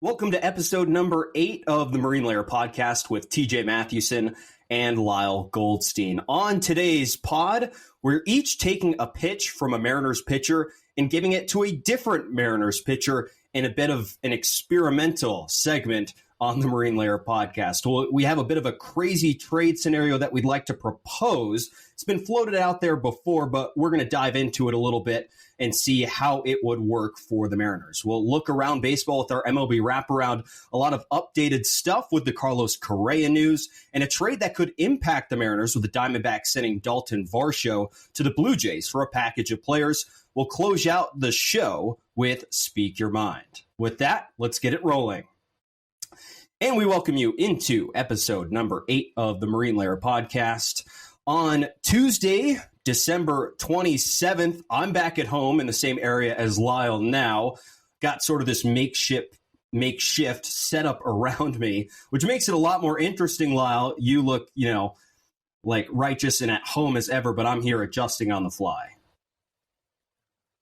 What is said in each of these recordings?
Welcome to episode number 8 of the Marine Layer podcast with TJ Mathewson and Lyle Goldstein. On today's pod, we're each taking a pitch from a Mariners pitcher and giving it to a different Mariners pitcher in a bit of an experimental segment on the Marine Layer podcast. Well, we have a bit of a crazy trade scenario that we'd like to propose. It's been floated out there before, but we're going to dive into it a little bit and see how it would work for the Mariners. We'll look around baseball with our MLB Wraparound, a lot of updated stuff with the Carlos Correa news, and a trade that could impact the Mariners with the Diamondbacks sending Daulton Varsho to the Blue Jays for a package of players. We'll close out the show with Speak Your Mind. With that, let's get it rolling. And we welcome you into episode number 8 of the Marine Layer podcast. On Tuesday, December 27th, I'm back at home in the same area as Lyle now. Got sort of this makeshift setup around me, which makes it a lot more interesting, Lyle. You look, like righteous and at home as ever, but I'm here adjusting on the fly.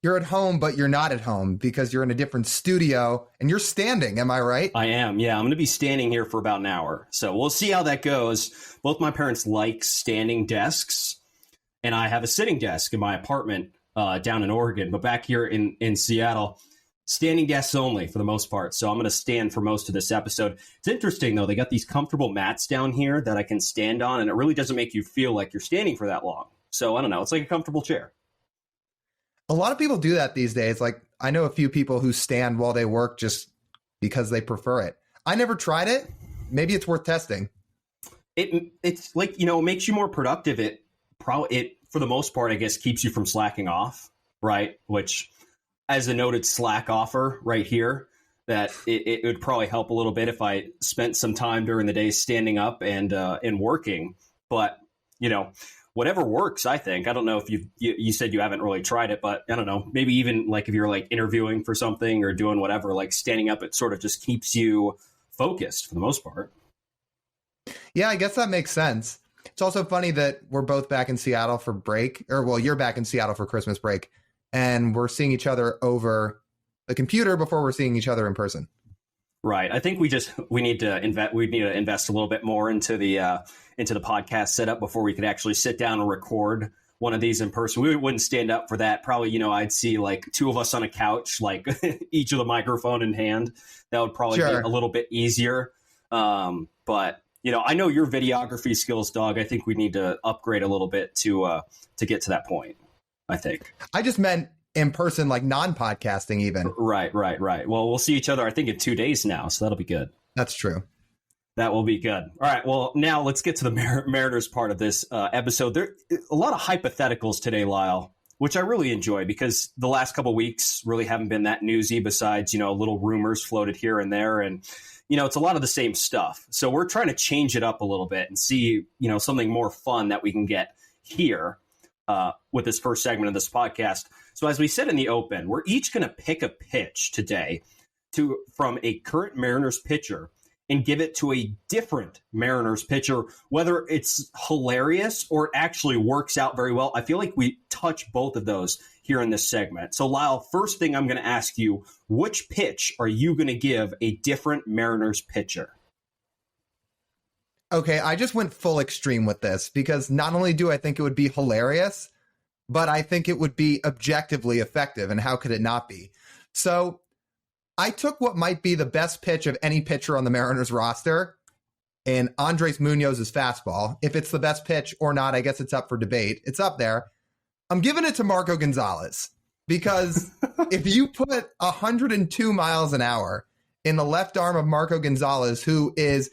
You're at home, but you're not at home because you're in a different studio and you're standing. Am I right? I am. Yeah, I'm going to be standing here for about an hour. So we'll see how that goes. Both my parents like standing desks, and I have a sitting desk in my apartment down in Oregon. But back here in Seattle, standing desks only for the most part. So I'm going to stand for most of this episode. It's interesting, though. They got these comfortable mats down here that I can stand on, and it really doesn't make you feel like you're standing for that long. So I don't know. It's like a comfortable chair. A lot of people do that these days. Like, I know a few people who stand while they work just because they prefer it. I never tried it. Maybe it's worth testing. It's like, it makes you more productive. It for the most part, I guess, keeps you from slacking off, right? Which, as a noted slack offer right here, that it would probably help a little bit if I spent some time during the day standing up and working. But, whatever works, I think. I don't know if you said you haven't really tried it, but I don't know. Maybe even like if you're like interviewing for something or doing whatever, like standing up, it sort of just keeps you focused for the most part. Yeah, I guess that makes sense. It's also funny that we're both back in Seattle for break, you're back in Seattle for Christmas break, and we're seeing each other over the computer before we're seeing each other in person. Right. I think we need to invest a little bit more into the podcast setup before we could actually sit down and record one of these in person. We wouldn't stand up for that. Probably, I'd see like two of us on a couch, like each with a microphone in hand. That would probably be a little bit easier. But I know your videography skills, dog. I think we need to upgrade a little bit to get to that point, I think. I just meant in person, like non-podcasting even. Right. Well, we'll see each other, I think, in 2 days now. So that'll be good. That's true. That will be good. All right. Well, now let's get to the Mariners part of this episode. There are a lot of hypotheticals today, Lyle, which I really enjoy because the last couple of weeks really haven't been that newsy besides, little rumors floated here and there. And, it's a lot of the same stuff. So we're trying to change it up a little bit and see, something more fun that we can get here with this first segment of this podcast. So as we said in the open, we're each going to pick a pitch today from a current Mariners pitcher and give it to a different Mariners pitcher, whether it's hilarious or it actually works out very well. I feel like we touch both of those here in this segment. So, Lyle, first thing I'm going to ask you, which pitch are you going to give a different Mariners pitcher? Okay, I just went full extreme with this because not only do I think it would be hilarious, but I think it would be objectively effective. And how could it not be? So I took what might be the best pitch of any pitcher on the Mariners roster in Andres Muñoz's fastball. If it's the best pitch or not, I guess it's up for debate. It's up there. I'm giving it to Marco Gonzalez because if you put 102 miles an hour in the left arm of Marco Gonzalez, who is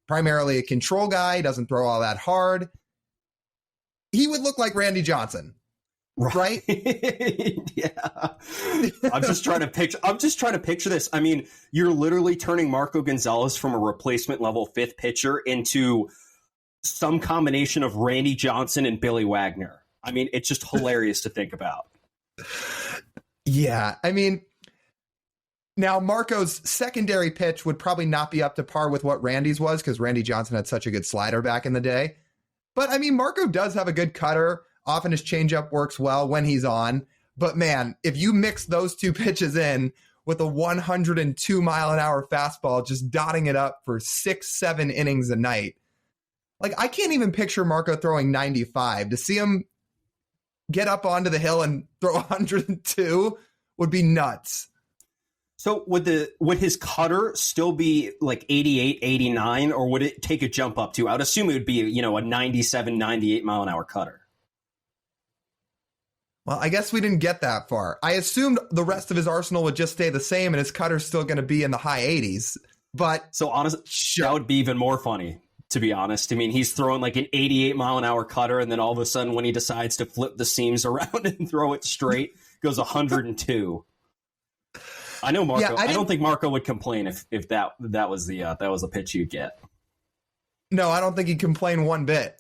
primarily a control guy, doesn't throw all that hard, he would look like Randy Johnson. Right? Yeah. I'm just trying to picture this. I mean, you're literally turning Marco Gonzalez from a replacement level fifth pitcher into some combination of Randy Johnson and Billy Wagner. I mean, it's just hilarious to think about. Yeah. I mean, now Marco's secondary pitch would probably not be up to par with what Randy's was because Randy Johnson had such a good slider back in the day. But I mean, Marco does have a good cutter. Often his changeup works well when he's on. But man, if you mix those two pitches in with a 102 mile an hour fastball, just dotting it up for 6-7 innings a night. Like, I can't even picture Marco throwing 95. To see him get up onto the hill and throw 102 would be nuts. So would his cutter still be like 88, 89, or would it take a jump up to? I would assume it would be, a 97, 98 mile an hour cutter. Well, I guess we didn't get that far. I assumed the rest of his arsenal would just stay the same and his cutter's still going to be in the high 80s. But so honestly, sure. That would be even more funny, to be honest. I mean, he's throwing like an 88 mile an hour cutter, and then all of a sudden when he decides to flip the seams around and throw it straight, goes 102. I know Marco. Yeah, I don't think Marco would complain if that was the pitch you'd get. No, I don't think he'd complain one bit.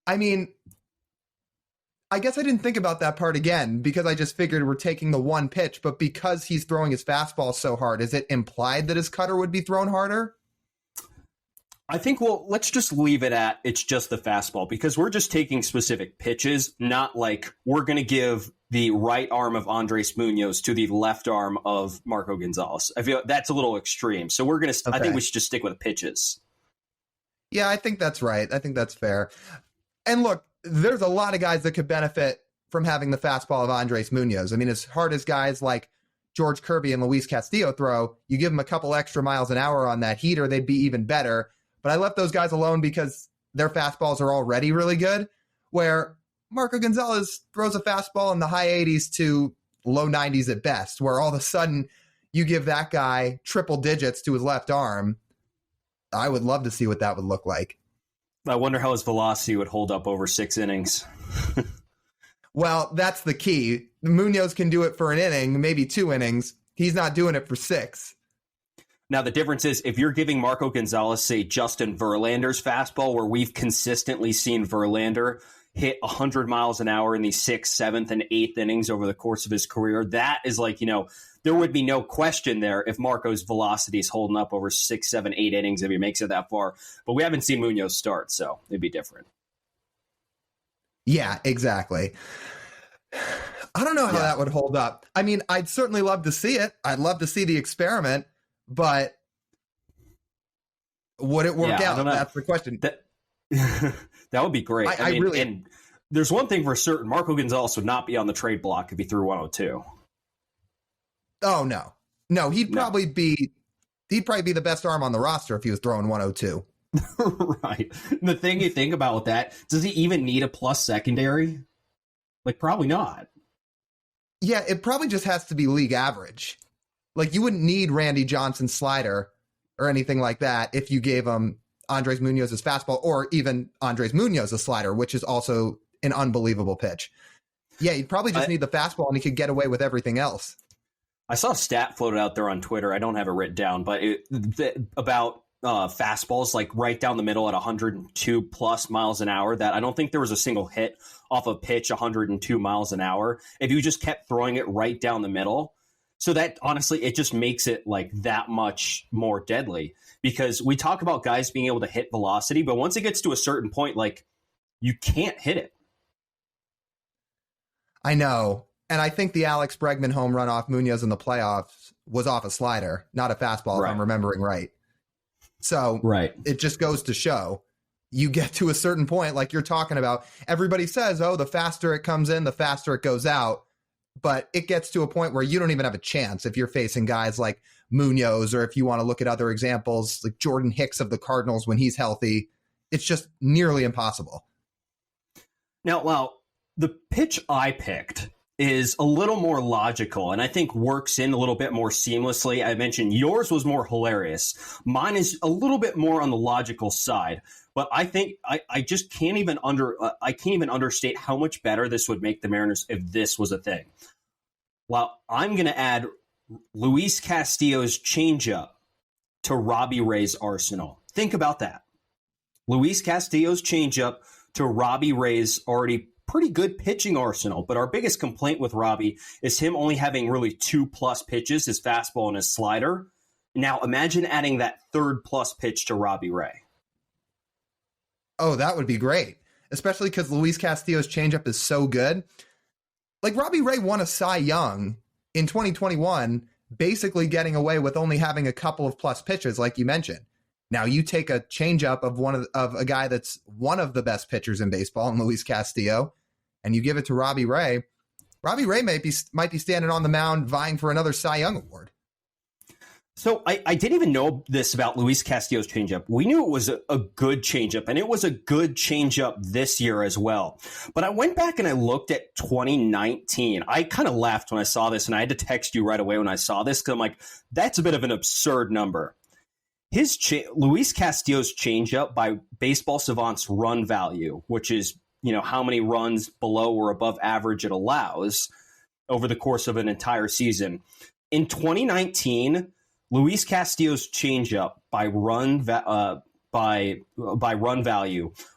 I mean, I guess I didn't think about that part again because I just figured we're taking the one pitch, but because he's throwing his fastball so hard, is it implied that his cutter would be thrown harder? I think, let's just leave it at it's just the fastball because we're just taking specific pitches, not like we're going to give the right arm of Andres Munoz to the left arm of Marco Gonzalez. I feel that's a little extreme. So we're going to, I think we should just stick with pitches. Yeah, I think that's right. I think that's fair. And look, there's a lot of guys that could benefit from having the fastball of Andres Munoz. I mean, as hard as guys like George Kirby and Luis Castillo throw, you give them a couple extra miles an hour on that heater, they'd be even better. But I left those guys alone because their fastballs are already really good, where Marco Gonzalez throws a fastball in the high 80s to low 90s at best, where all of a sudden you give that guy triple digits to his left arm. I would love to see what that would look like. I wonder how his velocity would hold up over 6 innings. Well, that's the key. Munoz can do it for an inning, maybe 2 innings. He's not doing it for 6. Now, the difference is if you're giving Marco Gonzalez, say, Justin Verlander's fastball, where we've consistently seen Verlander hit 100 miles an hour in the 6th, 7th, and 8th innings over the course of his career, that is like, there would be no question there if Marco's velocity is holding up over 6, 7, 8 innings if he makes it that far. But we haven't seen Munoz start, so it'd be different. Yeah, exactly. I don't know how that would hold up. I mean, I'd certainly love to see it. I'd love to see the experiment, but would it work out? That's the question. That would be great. I mean, really. And there's one thing for certain: Marco Gonzalez would not be on the trade block if he threw 102. Oh no, he'd probably be the best arm on the roster if he was throwing 102. Right. The thing you think about with that, does he even need a plus secondary? Like, probably not. Yeah, it probably just has to be league average. Like, you wouldn't need Randy Johnson's slider or anything like that if you gave him Andres Munoz's fastball or even Andres Munoz's slider, which is also an unbelievable pitch. Yeah, you'd probably just need the fastball and he could get away with everything else. I saw a stat floated out there on Twitter. I don't have it written down, but about fastballs like right down the middle at 102 plus miles an hour, that I don't think there was a single hit off a pitch 102 miles an hour if you just kept throwing it right down the middle. So that honestly, it just makes it like that much more deadly, because we talk about guys being able to hit velocity, but once it gets to a certain point, like, you can't hit it. I know. And I think the Alex Bregman home run off Munoz in the playoffs was off a slider, not a fastball, if I'm remembering right. So it just goes to show you get to a certain point, like you're talking about. Everybody says, oh, the faster it comes in, the faster it goes out. But it gets to a point where you don't even have a chance if you're facing guys like Munoz, or if you want to look at other examples like Jordan Hicks of the Cardinals when he's healthy. It's just nearly impossible. Now, the pitch I picked is a little more logical and I think works in a little bit more seamlessly. I mentioned yours was more hilarious. Mine is a little bit more on the logical side, but I think I just can't even understate how much better this would make the Mariners if this was a thing. Well, I'm going to add Luis Castillo's changeup to Robbie Ray's arsenal. Think about that. Luis Castillo's changeup to Robbie Ray's already pretty good pitching arsenal. But our biggest complaint with Robbie is him only having really 2+ pitches, his fastball and his slider. Now imagine adding that 3rd+ pitch to Robbie Ray. Oh, that would be great. Especially because Luis Castillo's changeup is so good. Like, Robbie Ray won a Cy Young in 2021 basically getting away with only having a couple of plus pitches, like you mentioned. Now you take a changeup of a guy that's one of the best pitchers in baseball, in Luis Castillo, and you give it to Robbie Ray. Robbie Ray might be standing on the mound vying for another Cy Young award. So I didn't even know this about Luis Castillo's changeup. We knew it was a good changeup, and it was a good changeup this year as well. But I went back and I looked at 2019. I kind of laughed when I saw this, and I had to text you right away when I saw this because I'm like, that's a bit of an absurd number. Luis Castillo's changeup by Baseball Savant's run value, which is how many runs below or above average it allows over the course of an entire season. In 2019, Luis Castillo's changeup by run value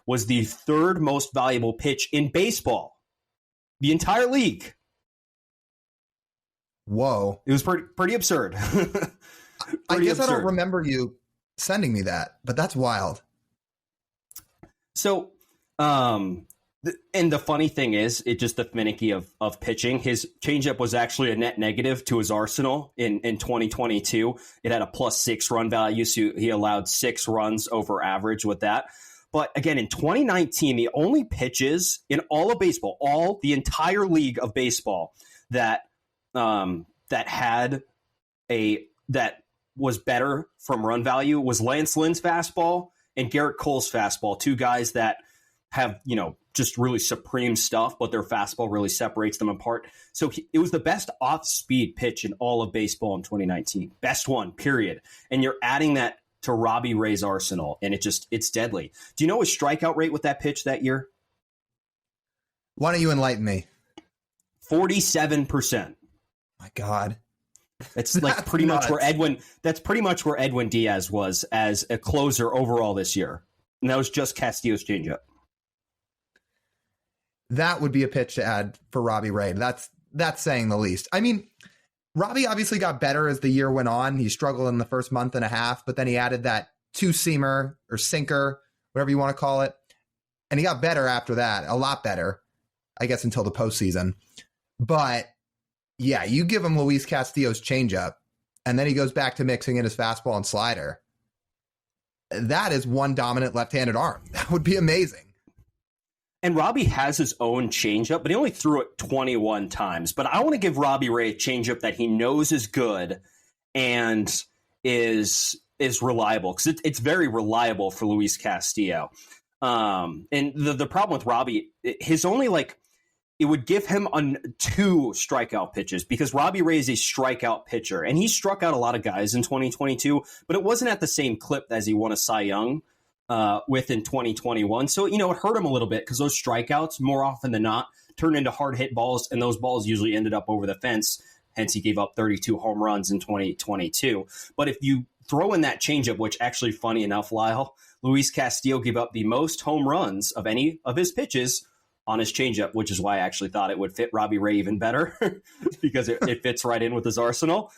was the third most valuable pitch in baseball, the entire league. Whoa! It was pretty absurd. I guess absurd. I don't remember you sending me that, but that's wild. So, and the funny thing is, it just the finicky of pitching. His changeup was actually a net negative to his arsenal in 2022. It had a +6 run value, so he allowed 6 runs over average with that. But again, in 2019, the only pitches in all of baseball, the entire league of baseball that was better from run value was Lance Lynn's fastball and Garrett Cole's fastball, two guys that have, just really supreme stuff, but their fastball really separates them apart. So it was the best off-speed pitch in all of baseball in 2019. Best one, period. And you're adding that to Robbie Ray's arsenal, and it's deadly. Do you know his strikeout rate with that pitch that year? Why don't you enlighten me? 47%. My God. It's like pretty much where Edwin Diaz was as a closer overall this year. And that was just Castillo's changeup. That would be a pitch to add for Robbie Ray. That's saying the least. I mean, Robbie obviously got better as the year went on. He struggled in the first month and a half, but then he added that two-seamer or sinker, whatever you want to call it. And he got better after that, a lot better, I guess, until the postseason. But yeah, you give him Luis Castillo's changeup, and then he goes back to mixing in his fastball and slider. That is one dominant left-handed arm. That would be amazing. And Robbie has his own changeup, but he only threw it 21 times. But I want to give Robbie Ray a changeup that he knows is good and is reliable, because it's very reliable for Luis Castillo. And the problem with Robbie, his only it would give him 2 strikeout pitches, because Robbie Ray is a strikeout pitcher, and he struck out a lot of guys in 2022, but it wasn't at the same clip as he won a Cy Young with in 2021. So, it hurt him a little bit because those strikeouts, more often than not, turned into hard hit balls, and those balls usually ended up over the fence. Hence, he gave up 32 home runs in 2022. But if you throw in that changeup, which actually, funny enough, Lyle, Luis Castillo gave up the most home runs of any of his pitches on his changeup, which is why I actually thought it would fit Robbie Ray even better because it fits right in with his arsenal.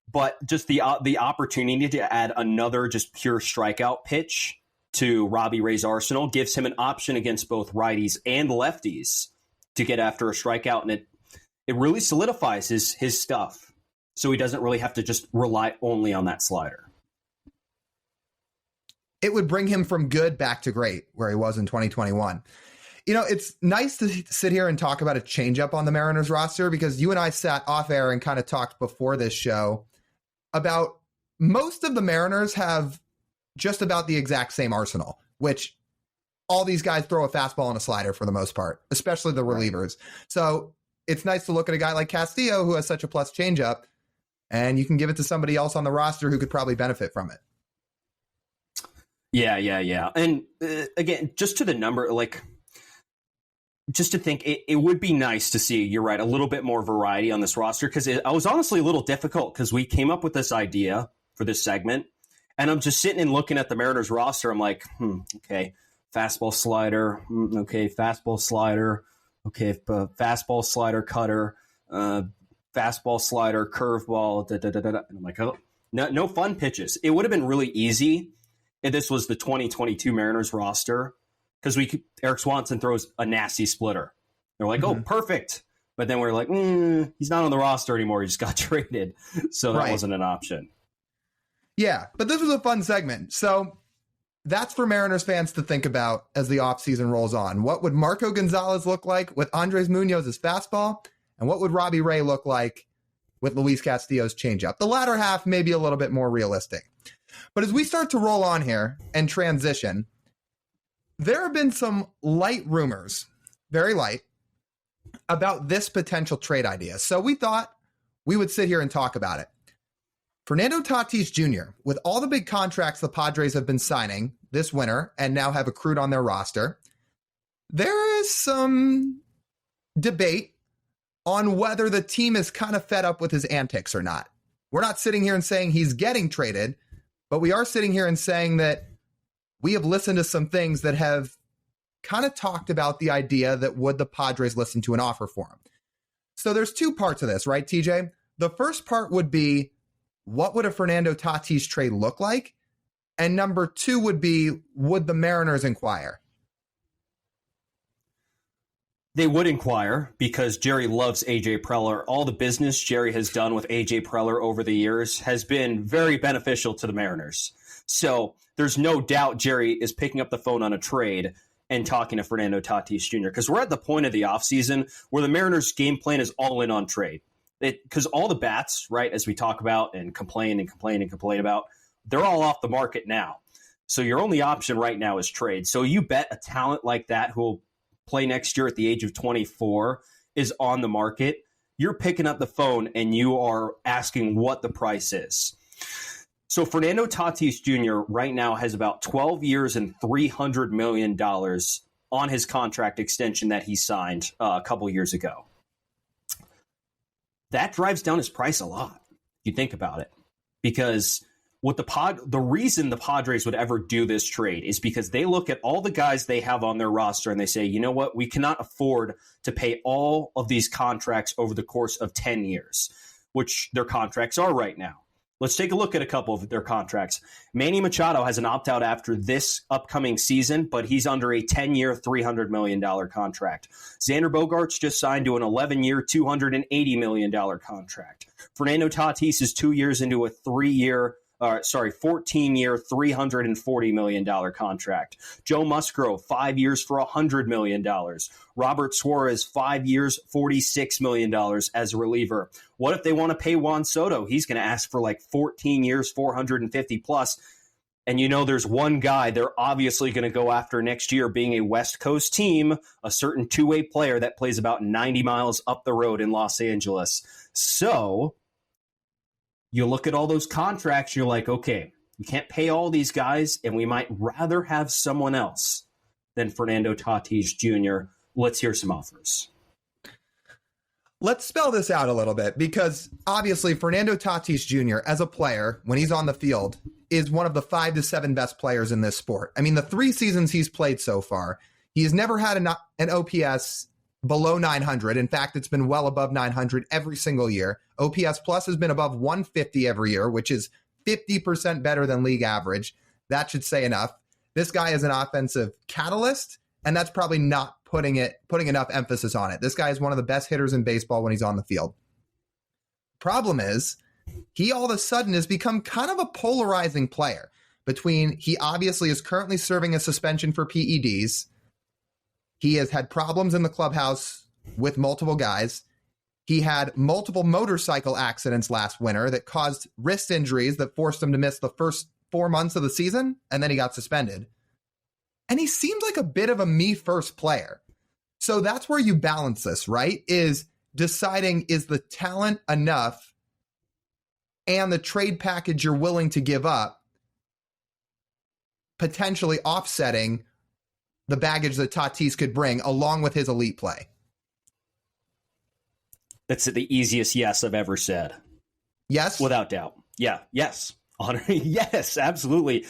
But just the opportunity to add another just pure strikeout pitch to Robbie Ray's arsenal gives him an option against both righties and lefties to get after a strikeout, and it really solidifies his stuff, so he doesn't really have to just rely only on that slider. It would bring him from good back to great, where he was in 2021. It's nice to sit here and talk about a changeup on the Mariners roster, because you and I sat off air and kind of talked before this show about most of the Mariners have just about the exact same arsenal, which all these guys throw a fastball and a slider for the most part, especially the relievers. So it's nice to look at a guy like Castillo who has such a plus changeup, and you can give it to somebody else on the roster who could probably benefit from it. Yeah. And again, just to the number, just to think, it would be nice to see, you're right, a little bit more variety on this roster, because I was honestly a little difficult, because we came up with this idea for this segment, and I'm just sitting and looking at the Mariners roster. I'm like, okay, fastball slider, okay, fastball slider, okay, fastball slider cutter, fastball slider curveball, and I'm like, oh, no fun pitches. It would have been really easy if this was the 2022 Mariners roster, because Eric Swanson throws a nasty splitter. They're like, oh, perfect. But then we're like, he's not on the roster anymore. He just got traded. So that wasn't an option. Yeah, but this was a fun segment. So that's for Mariners fans to think about as the offseason rolls on. What would Marco Gonzalez look like with Andres Muñoz's fastball? And what would Robbie Ray look like with Luis Castillo's changeup? The latter half may be a little bit more realistic. But as we start to roll on here and transition, there have been some light rumors, very light, about this potential trade idea. So we thought we would sit here and talk about it. Fernando Tatis Jr., with all the big contracts the Padres have been signing this winter and now have accrued on their roster, there is some debate on whether the team is kind of fed up with his antics or not. We're not sitting here and saying he's getting traded, but we are sitting here and saying that we have listened to some things that have kind of talked about the idea that would the Padres listen to an offer for him. So there's two parts of this, right, TJ? The first part would be, what would a Fernando Tatis trade look like? And number two would be, would the Mariners inquire? They would inquire because Jerry loves A.J. Preller. All the business Jerry has done with A.J. Preller over the years has been very beneficial to the Mariners. So there's no doubt Jerry is picking up the phone on a trade and talking to Fernando Tatis Jr. because we're at the point of the offseason where the Mariners' game plan is all in on trade. Because all the bats, right, as we talk about and complain about, they're all off the market now. So your only option right now is trade. So you bet a talent like that who will play next year at the age of 24 is on the market, you're picking up the phone and you are asking what the price is. So Fernando Tatis Jr. right now has about 12 years and $300 million on his contract extension that he signed a couple years ago. That drives down his price a lot, if you think about it, because the reason the Padres would ever do this trade is because they look at all the guys they have on their roster and they say, you know what, we cannot afford to pay all of these contracts over the course of 10 years, which their contracts are right now. Let's take a look at a couple of their contracts. Manny Machado has an opt-out after this upcoming season, but he's under a 10-year, $300 million contract. Xander Bogaerts just signed to an 11-year, $280 million contract. Fernando Tatis is 2 years into a 14-year, $340 million contract. Joe Musgrove, 5 years for $100 million. Robert Suarez, 5 years, $46 million as a reliever. What if they want to pay Juan Soto? He's going to ask for like 14 years, 450 plus. And you know there's one guy they're obviously going to go after next year, being a West Coast team, a certain two-way player that plays about 90 miles up the road in Los Angeles. So you look at all those contracts, you're like, okay, you can't pay all these guys, and we might rather have someone else than Fernando Tatis Jr. Let's hear some offers. Let's spell this out a little bit, because obviously Fernando Tatis Jr. as a player, when he's on the field, is one of the 5 to 7 best players in this sport. I mean, the 3 seasons he's played so far, he has never had an OPS below 900. In fact, it's been well above 900 every single year. OPS plus has been above 150 every year, which is 50% better than league average. That should say enough. This guy is an offensive catalyst, and that's probably not putting enough emphasis on it. This guy is one of the best hitters in baseball when he's on the field. Problem is, he all of a sudden has become kind of a polarizing player between, he obviously is currently serving a suspension for PEDs. He has had problems in the clubhouse with multiple guys. He had multiple motorcycle accidents last winter that caused wrist injuries that forced him to miss the first 4 months of the season, and then he got suspended. And he seems like a bit of a me-first player. So that's where you balance this, right? Is deciding, is the talent enough and the trade package you're willing to give up potentially offsetting the baggage that Tatis could bring along with his elite play? That's the easiest yes I've ever said. Yes? Without doubt. Yeah. Yes. Yes, absolutely.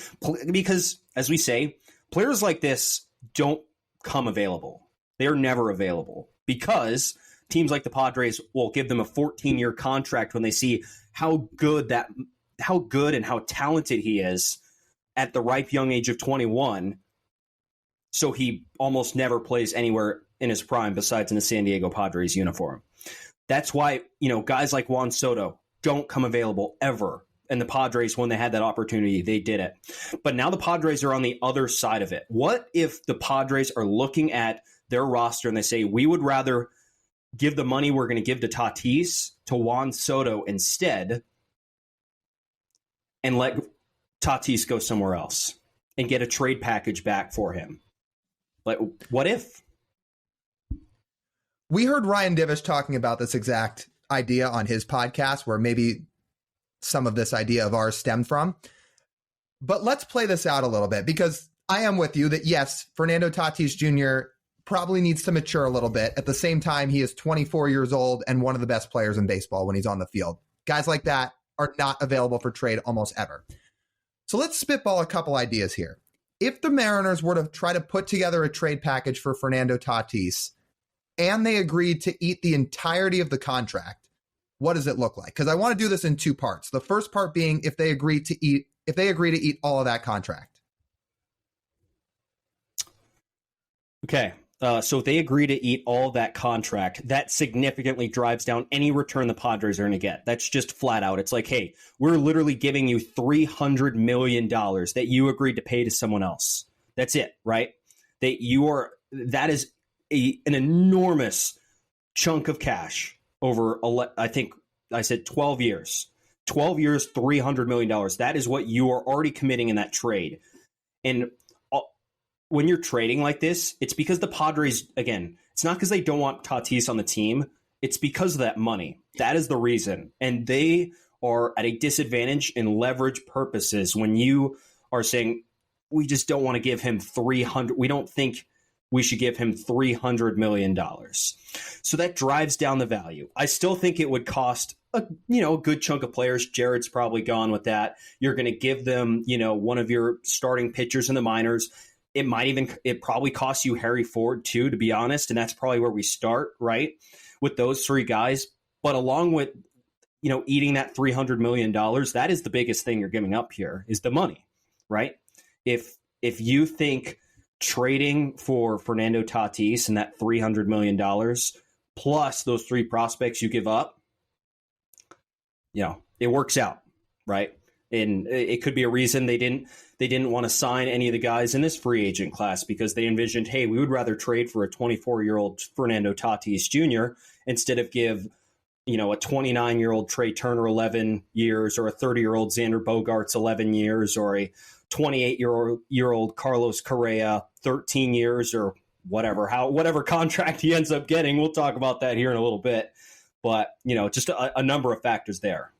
Because, as we say, players like this don't come available. They're never available because teams like the Padres will give them a 14-year contract when they see how good and how talented he is at the ripe young age of 21. So he almost never plays anywhere in his prime besides in a San Diego Padres uniform. That's why, guys like Juan Soto don't come available ever. And the Padres, when they had that opportunity, they did it. But now the Padres are on the other side of it. What if the Padres are looking at their roster and they say, we would rather give the money we're going to give to Tatis to Juan Soto instead and let Tatis go somewhere else and get a trade package back for him? Like, what if? We heard Ryan Divish talking about this exact idea on his podcast, where maybe some of this idea of ours stemmed from. But let's play this out a little bit, because I am with you that, yes, Fernando Tatis Jr. probably needs to mature a little bit. At the same time, he is 24 years old and one of the best players in baseball when he's on the field. Guys like that are not available for trade almost ever. So let's spitball a couple ideas here. If the Mariners were to try to put together a trade package for Fernando Tatis and they agreed to eat the entirety of the contract, what does it look like? Because I want to do this in two parts. The first part being if they agree to eat all of that contract. Okay. So if they agree to eat all of that contract, that significantly drives down any return the Padres are going to get. That's just flat out. It's like, hey, we're literally giving you $300 million that you agreed to pay to someone else. That's it, right? That is an enormous chunk of cash over, I think I said 12 years. 12 years, $300 million. That is what you are already committing in that trade. And when you're trading like this, it's because the Padres, again, it's not because they don't want Tatis on the team. It's because of that money. That is the reason. And they are at a disadvantage in leverage purposes when you are saying, we just don't want to give him we don't think we should give him $300 million. So that drives down the value. I still think it would cost a good chunk of players. Jared's probably gone with that. You're going to give them, one of your starting pitchers in the minors. It probably costs you Harry Ford too, to be honest. And that's probably where we start, right? With those three guys. But along with, eating that $300 million, that is the biggest thing you're giving up here is the money, right? If you think trading for Fernando Tatis and that $300 million plus those three prospects you give up, it works out, right? And it could be a reason they didn't want to sign any of the guys in this free agent class because they envisioned, hey, we would rather trade for a 24-year-old Fernando Tatis Jr. instead of give, a 29-year-old Trey Turner 11 years or a 30-year-old Xander Bogaerts 11 years or a 28-year-old Carlos Correa 13 years or whatever contract he ends up getting. We'll talk about that here in a little bit. But, just a number of factors there.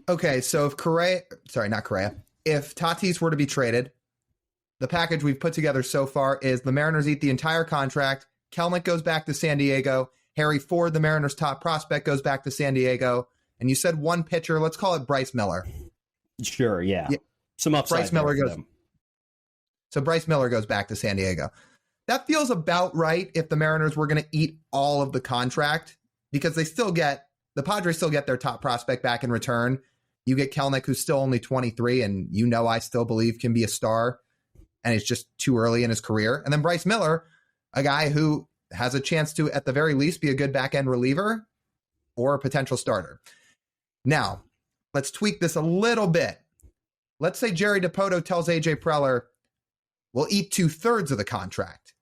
Okay, so if Tatis were to be traded, the package we've put together so far is the Mariners eat the entire contract. Kelenic goes back to San Diego. Harry Ford, the Mariners' top prospect, goes back to San Diego. And you said one pitcher. Let's call it Bryce Miller. Sure, yeah. Some upside. Bryce Miller goes back to San Diego. That feels about right if the Mariners were going to eat all of the contract, because the Padres still get their top prospect back in return. You get Kelenic, who's still only 23, and I still believe can be a star, and it's just too early in his career. And then Bryce Miller, a guy who has a chance to, at the very least, be a good back-end reliever or a potential starter. Now, let's tweak this a little bit. Let's say Jerry DiPoto tells AJ Preller, we'll eat 2/3 of the contract.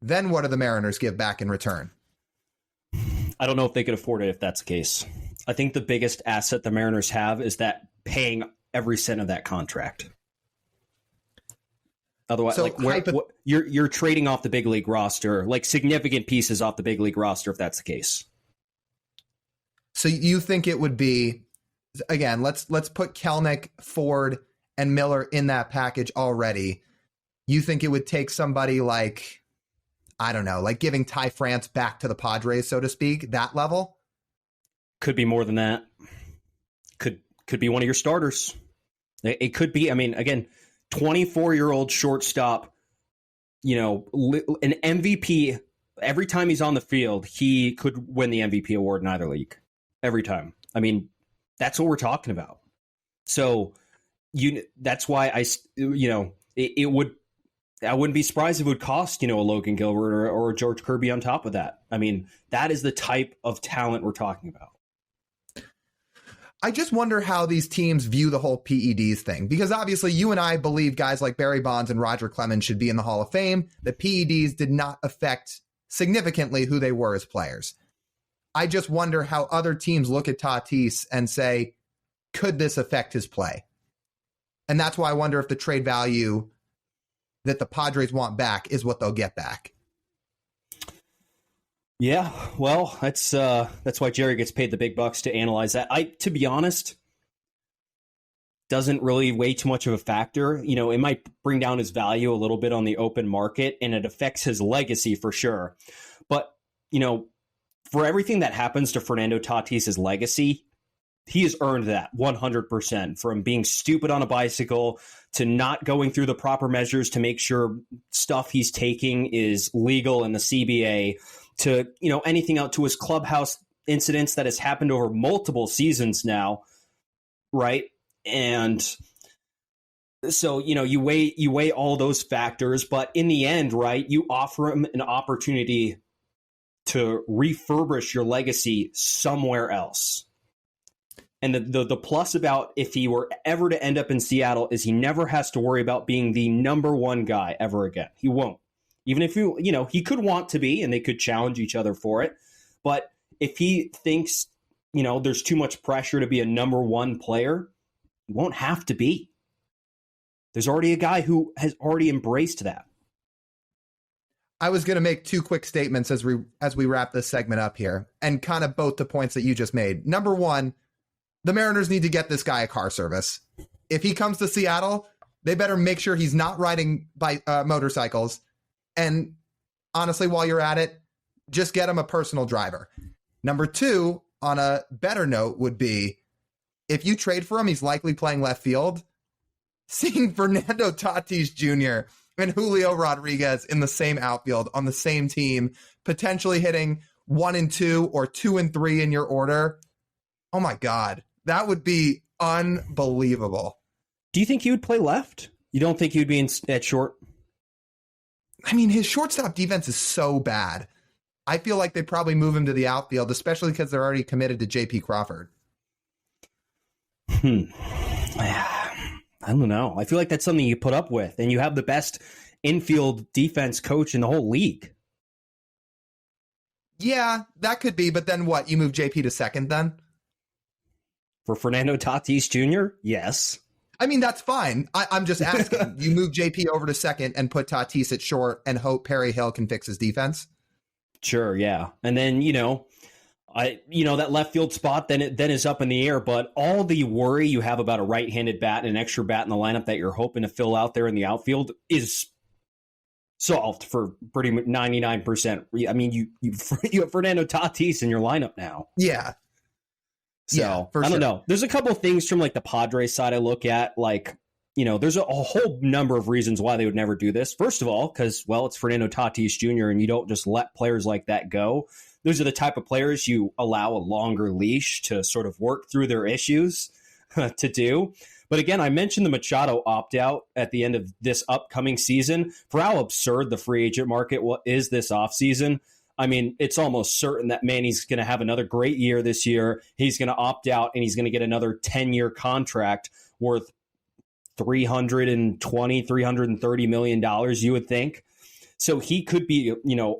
Then what do the Mariners give back in return? I don't know if they could afford it if that's the case. I think the biggest asset the Mariners have is that paying every cent of that contract. Otherwise, so you're trading off the big league roster, like significant pieces off the big league roster, if that's the case. So you think it would be, again, let's put Kelenic, Ford, and Miller in that package already. You think it would take somebody like, I don't know, like giving Ty France back to the Padres, so to speak, that level? Could be more than that. Could be one of your starters. It could be, again, 24-year-old shortstop, an MVP. Every time he's on the field, he could win the MVP award in either league. Every time. That's what we're talking about. So that's why it would I wouldn't be surprised if it would cost, a Logan Gilbert or a George Kirby on top of that. I mean, that is the type of talent we're talking about. I just wonder how these teams view the whole PEDs thing, because obviously you and I believe guys like Barry Bonds and Roger Clemens should be in the Hall of Fame. The PEDs did not affect significantly who they were as players. I just wonder how other teams look at Tatis and say, could this affect his play? And that's why I wonder if the trade value that the Padres want back is what they'll get back. Yeah, well, that's why Jerry gets paid the big bucks to analyze that. To be honest, doesn't really weigh too much of a factor. It might bring down his value a little bit on the open market, and it affects his legacy for sure. But, for everything that happens to Fernando Tatis' legacy, he has earned that 100%, from being stupid on a bicycle to not going through the proper measures to make sure stuff he's taking is legal in the CBA, to, anything out to his clubhouse incidents that has happened over multiple seasons now. Right. And so, you weigh all those factors, but in the end, right, you offer him an opportunity to refurbish your legacy somewhere else. And the plus about if he were ever to end up in Seattle is he never has to worry about being the number one guy ever again. He won't. Even if he could want to be, and they could challenge each other for it. But if he thinks, there's too much pressure to be a number one player, he won't have to be. There's already a guy who has already embraced that. I was going to make two quick statements as we wrap this segment up here, and kind of both the points that you just made. Number one, the Mariners need to get this guy a car service. If he comes to Seattle, they better make sure he's not riding motorcycles. And honestly, while you're at it, just get him a personal driver. Number two, on a better note, would be if you trade for him, he's likely playing left field. Seeing Fernando Tatis Jr. and Julio Rodriguez in the same outfield on the same team, potentially hitting 1 and 2 or 2 and 3 in your order. Oh my God, that would be unbelievable. Do you think he would play left? You don't think he would be at short? I mean, his shortstop defense is so bad. I feel like they'd probably move him to the outfield, especially because they're already committed to J.P. Crawford. I don't know. I feel like that's something you put up with, and you have the best infield defense coach in the whole league. Yeah, that could be, but then what? You move JP to second then? For Fernando Tatis Jr.? Yes. I mean, that's fine. I'm just asking. You move JP over to second and put Tatis at short and hope Perry Hill can fix his defense? Sure, yeah. And then, that left field spot then is up in the air, but all the worry you have about a right-handed bat and an extra bat in the lineup that you're hoping to fill out there in the outfield is solved for pretty much 99%. I mean, you have Fernando Tatis in your lineup now. Yeah. So, yeah, I don't know. There's a couple of things from like the Padres side I look at, there's a whole number of reasons why they would never do this. First of all, because, it's Fernando Tatis Jr. and you don't just let players like that go. Those are the type of players you allow a longer leash to sort of work through their issues to do. But again, I mentioned the Machado opt-out at the end of this upcoming season. For how absurd the free agent market is this offseason, I mean, it's almost certain that Manny's going to have another great year this year. He's going to opt out, and he's going to get another 10-year contract worth $320, $330 million, you would think. So he could be,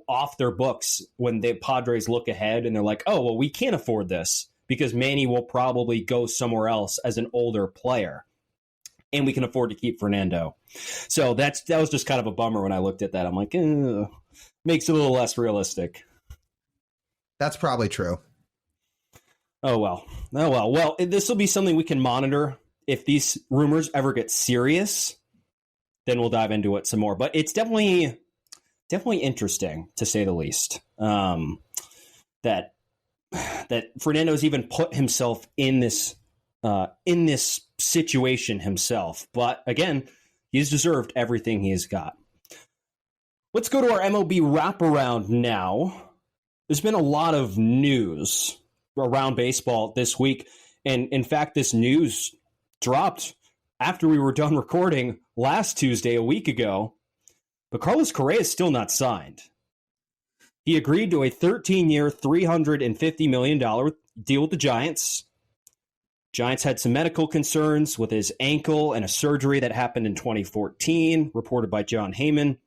off their books when the Padres look ahead and they're like, oh, well, we can't afford this because Manny will probably go somewhere else as an older player. And we can afford to keep Fernando. So that was just kind of a bummer when I looked at that. I'm like, makes it a little less realistic. That's probably true. Oh, well. Well, this will be something we can monitor. If these rumors ever get serious, then we'll dive into it some more. But it's definitely interesting, to say the least, that Fernando's even put himself in this situation himself. But again, he's deserved everything he has got. Let's go to our MLB Wraparound now. There's been a lot of news around baseball this week. And in fact, this news dropped after we were done recording last Tuesday, a week ago. But Carlos Correa is still not signed. He agreed to a 13-year, $350 million deal with the Giants. Giants had some medical concerns with his ankle and a surgery that happened in 2014, reported by John Heyman.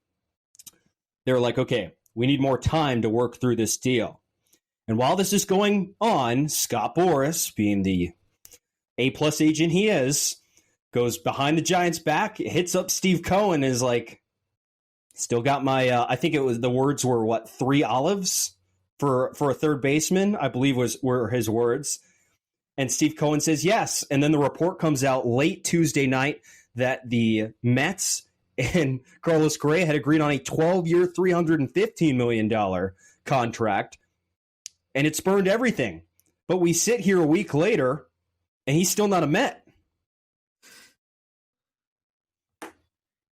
They were like, okay, we need more time to work through this deal. And while this is going on, Scott Boras, being the A-plus agent he is, goes behind the Giants' back, hits up Steve Cohen, and is like, still got my, I think it was, the words were, 3 olives for a third baseman, I believe were his words. And Steve Cohen says yes. And then the report comes out late Tuesday night that the Mets and Carlos Correa had agreed on a 12-year, $315 million contract. And it spurned everything. But we sit here a week later, and he's still not a Met.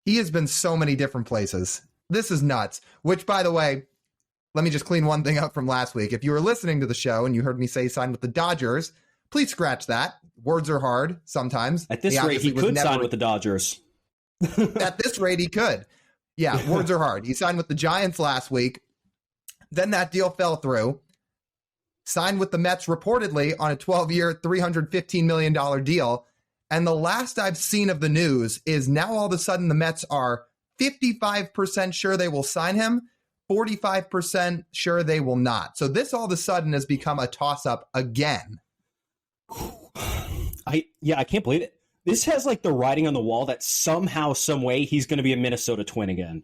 He has been so many different places. This is nuts. Which, by the way, let me just clean one thing up from last week. If you were listening to the show and you heard me say sign with the Dodgers, please scratch that. Words are hard sometimes. At this rate, he could sign with the Dodgers. At this rate, he could. Yeah, words are hard. He signed with the Giants last week. Then that deal fell through. Signed with the Mets reportedly on a 12-year, $315 million deal. And the last I've seen of the news is now all of a sudden the Mets are 55% sure they will sign him, 45% sure they will not. So this all of a sudden has become a toss-up again. I can't believe it. This has like the writing on the wall that somehow, some way, he's going to be a Minnesota Twin again.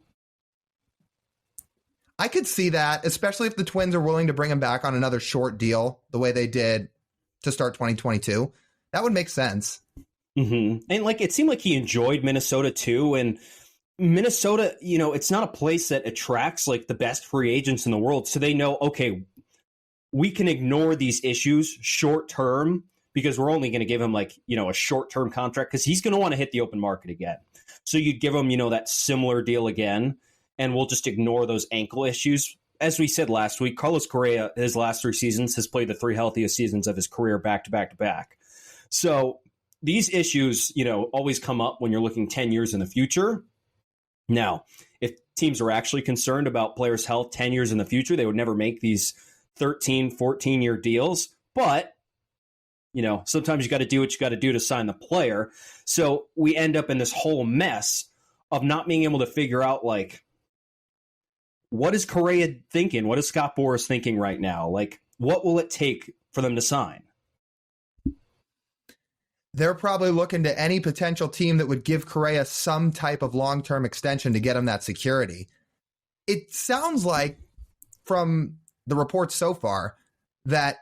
I could see that, especially if the Twins are willing to bring him back on another short deal, the way they did to start 2022. That would make sense. Mm-hmm. And like, it seemed like he enjoyed Minnesota too. And Minnesota, it's not a place that attracts like the best free agents in the world. So they know, okay, we can ignore these issues short term because we're only going to give him like, a short term contract because he's going to want to hit the open market again. So you'd give him, that similar deal again, and we'll just ignore those ankle issues. As we said last week, Carlos Correa, his last 3 seasons, has played the 3 healthiest seasons of his career back to back to back. So these issues, always come up when you're looking 10 years in the future. Now, if teams are actually concerned about players' health 10 years in the future, they would never make these 13, 14-year deals. But, sometimes you got to do what you got to do to sign the player. So we end up in this whole mess of not being able to figure out, like, what is Correa thinking? What is Scott Boras thinking right now? Like, what will it take for them to sign? They're probably looking to any potential team that would give Correa some type of long-term extension to get him that security. It sounds like, from the reports so far, that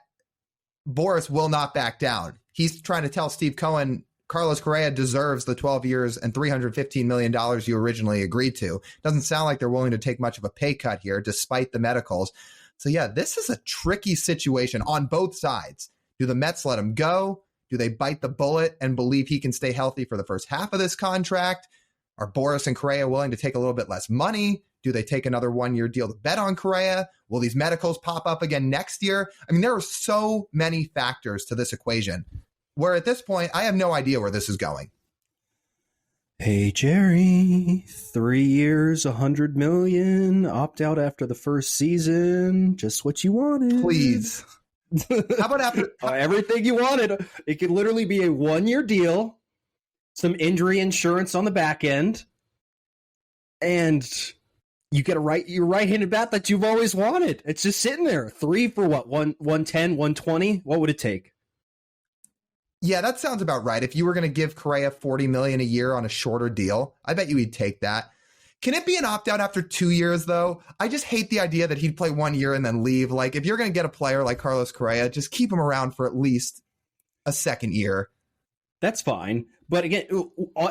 Boras will not back down. He's trying to tell Steve Cohen, Carlos Correa deserves the 12 years and $315 million you originally agreed to. Doesn't sound like they're willing to take much of a pay cut here, despite the medicals. So yeah, this is a tricky situation on both sides. Do the Mets let him go? Do they bite the bullet and believe he can stay healthy for the first half of this contract? Are Boras and Correa willing to take a little bit less money? Do they take another 1-year deal to bet on Correa? Will these medicals pop up again next year? I mean, there are so many factors to this equation where at this point, I have no idea where this is going. Hey, Jerry, 3 years, $100 million, opt out after the first season. Just what you wanted. Please. How about after everything you wanted? It could literally be a 1-year deal, some injury insurance on the back end, and you get your right-handed bat that you've always wanted. It's just sitting there. 3 for what? 110, 120? What would it take? Yeah, that sounds about right. If you were going to give Correa $40 million a year on a shorter deal, I bet you he'd take that. Can it be an opt-out after 2 years, though? I just hate the idea that he'd play 1 year and then leave. Like, if you're going to get a player like Carlos Correa, just keep him around for at least a second year. That's fine. But again,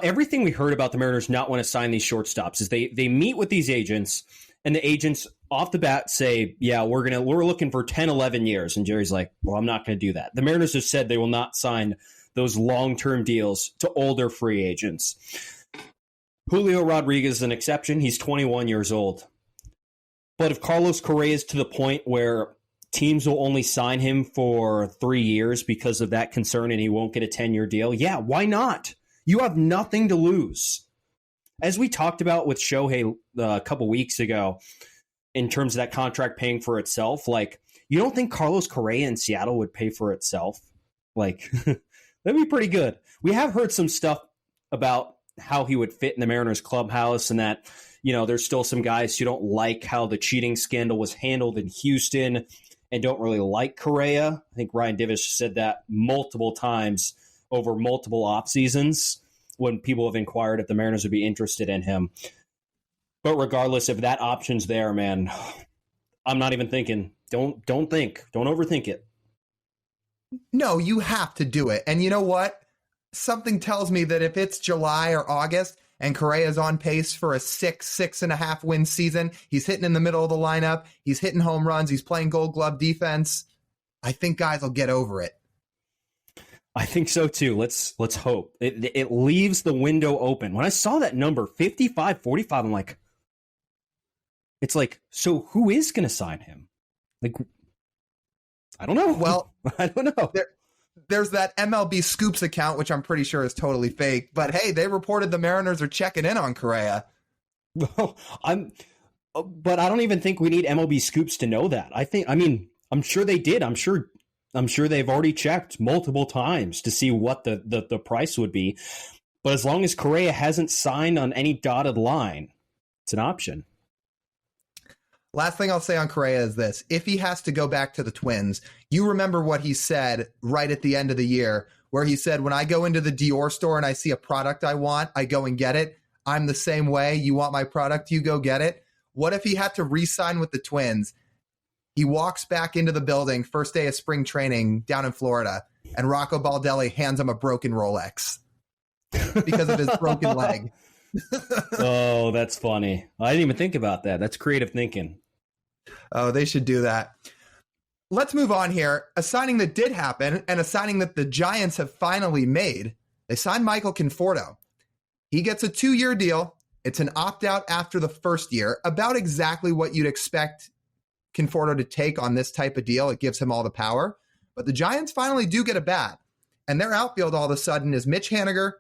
everything we heard about the Mariners not want to sign these shortstops is they meet with these agents, and the agents off the bat say, yeah, we're looking for 10, 11 years. And Jerry's like, well, I'm not going to do that. The Mariners have said they will not sign those long-term deals to older free agents. Julio Rodriguez is an exception. He's 21 years old. But if Carlos Correa is to the point where teams will only sign him for 3 years because of that concern and he won't get a 10-year deal, yeah, why not? You have nothing to lose. as we talked about with Shohei a couple weeks ago, in terms of that contract paying for itself, like, you don't think Carlos Correa in Seattle would pay for itself? Like, that'd be pretty good. We have heard some stuff about how he would fit in the Mariners clubhouse, and that, there's still some guys who don't like how the cheating scandal was handled in Houston and don't really like Correa. I think Ryan Divish said that multiple times over multiple off seasons when people have inquired if the Mariners would be interested in him. But regardless, if that option's there, man, I'm not even thinking. Don't think. Don't overthink it. No, you have to do it. And you know what? Something tells me that if it's July or August and Correa's on pace for a 6.5 win season, he's hitting in the middle of the lineup, he's hitting home runs, he's playing Gold Glove defense, I think guys will get over it. I think so too. Let's hope. It leaves the window open. When I saw that number, 55-45, I'm like, it's like, so who is going to sign him? Like, I don't know. Well, I don't know. There's that MLB Scoops account, which I'm pretty sure is totally fake. But hey, they reported the Mariners are checking in on Correa. Well, but I don't even think we need MLB Scoops to know that. I'm sure they did. I'm sure they've already checked multiple times to see what the price would be. But as long as Correa hasn't signed on any dotted line, it's an option. Last thing I'll say on Correa is this. If he has to go back to the Twins, you remember what he said right at the end of the year, where he said, when I go into the Dior store and I see a product I want, I go and get it. I'm the same way. You want my product, you go get it. What if he had to re-sign with the Twins? He walks back into the building, first day of spring training down in Florida, and Rocco Baldelli hands him a broken Rolex because of his broken leg. Oh, that's funny. I didn't even think about that. That's creative thinking. Oh, they should do that. Let's move on here. A signing that did happen, and a signing that the Giants have finally made. They signed Michael Conforto. He gets a 2-year deal. It's an opt-out after the first year, about exactly what you'd expect Conforto to take on this type of deal. It gives him all the power. But the Giants finally do get a bat, and their outfield all of a sudden is Mitch Haniger,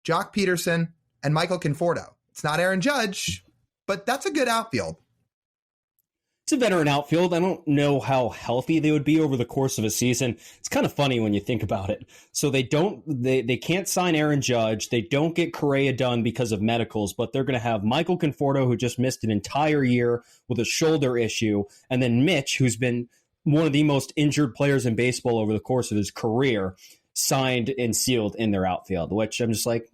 Jock Peterson, and Michael Conforto. It's not Aaron Judge, but that's a good outfield. It's a veteran outfield. I don't know how healthy they would be over the course of a season. It's kind of funny when you think about it. So they can't sign Aaron Judge. They don't get Correa done because of medicals, but they're going to have Michael Conforto, who just missed an entire year with a shoulder issue, and then Mitch, who's been one of the most injured players in baseball over the course of his career, signed and sealed in their outfield, which I'm just like,